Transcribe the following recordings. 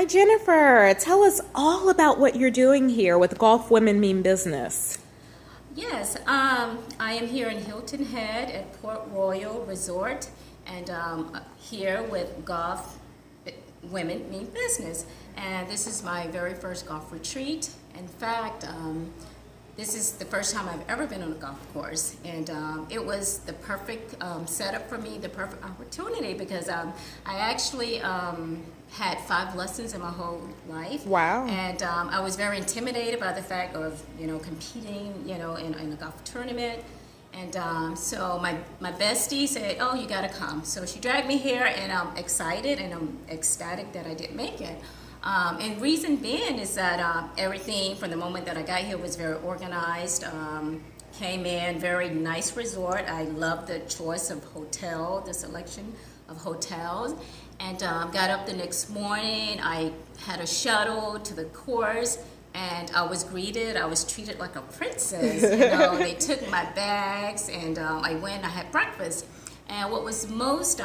Hi, Jennifer. Tell us all about what you're doing here with Golf Women Mean Business. Yes, I am here in Hilton Head at Port Royal Resort, and here with Golf Women Mean Business. And this is my very first golf retreat. In fact, this is the first time I've ever been on a golf course, and it was the perfect setup for me, the perfect opportunity, because I actually had 5 lessons in my whole life. Wow. And I was very intimidated by the fact of, competing, in a golf tournament. And so my bestie said, oh, you gotta come. So she dragged me here, and I'm excited and I'm ecstatic that I did make it. And reason being is that everything from the moment that I got here was very organized. Came in, very nice resort. I love the choice of hotel, the selection of hotels. And got up the next morning. I had a shuttle to the course, and I was treated like a princess. They took my bags, and I went, I had breakfast. And what was most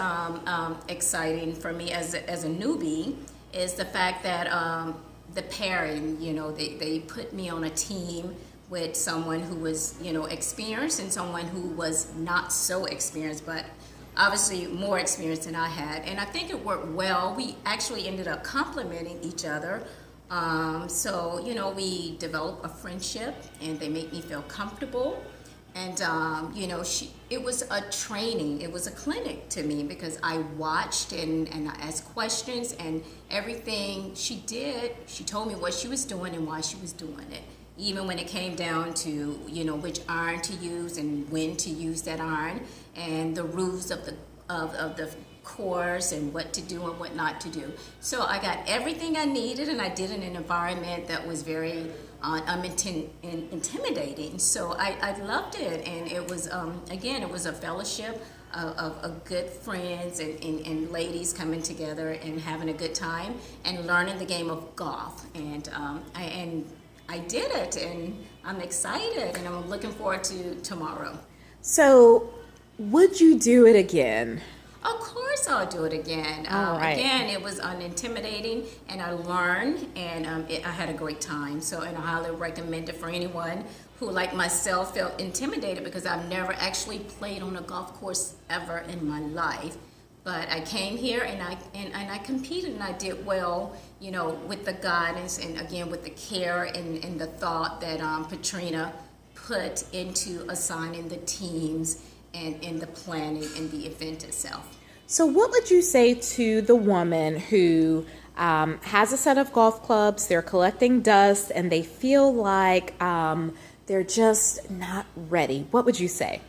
exciting for me as a newbie is the fact that the pairing, they put me on a team with someone who was, experienced and someone who was not so experienced, but obviously more experienced than I had. And I think it worked well. We actually ended up complimenting each other. So, we developed a friendship, and they made me feel comfortable. And, it was a training, it was a clinic to me, because I watched and I asked questions, and everything she did, she told me what she was doing and why she was doing it. Even when it came down to, which iron to use and when to use that iron, and the rules of the course and what to do and what not to do. So I got everything I needed, and I did it in an environment that was very intimidating. So I loved it, and it was, again, it was a fellowship of good friends and ladies coming together and having a good time and learning the game of golf. And I did it, and I'm excited, and I'm looking forward to tomorrow. So, would you do it again? Of course I'll do it again. All right. Again, it was unintimidating, and I learned, and I had a great time. So, and I highly recommend it for anyone who, like myself, felt intimidated, because I've never actually played on a golf course ever in my life. But I came here, and I competed, and I did well, with the guidance, and again with the care and the thought that Patrina put into assigning the teams and in the planning and the event itself. So, what would you say to the woman who has a set of golf clubs, they're collecting dust, and they feel like they're just not ready? What would you say?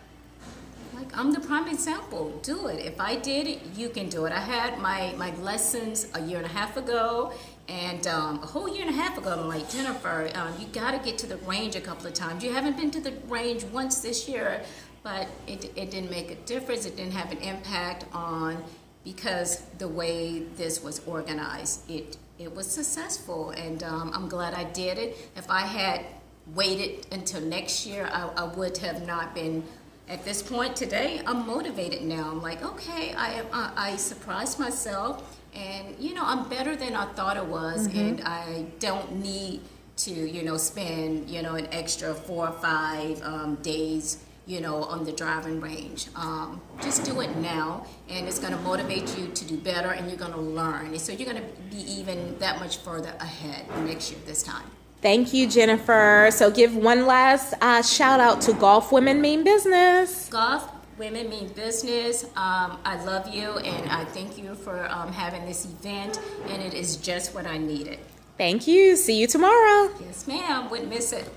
I'm the prime example. Do it. If I did it, you can do it. I had my lessons a year and a half ago, and a whole year and a half ago, I'm like, Jennifer, you got to get to the range a couple of times. You haven't been to the range once this year, but it didn't make a difference. It didn't have an impact on, because the way this was organized, it was successful, and I'm glad I did it. If I had waited until next year, I would have not been. At this point today, I'm motivated now. I'm like, okay, I surprised myself, and I'm better than I thought I was, and I don't need to spend an extra 4 or 5 days on the driving range. Just do it now, and it's going to motivate you to do better, and you're going to learn, and so you're going to be even that much further ahead next year this time. Thank you, Jennifer. So, give one last shout out to Golf Women Mean Business. Golf Women Mean Business. I love you, and I thank you for having this event, and it is just what I needed. Thank you. See you tomorrow. Yes, ma'am. Wouldn't miss it.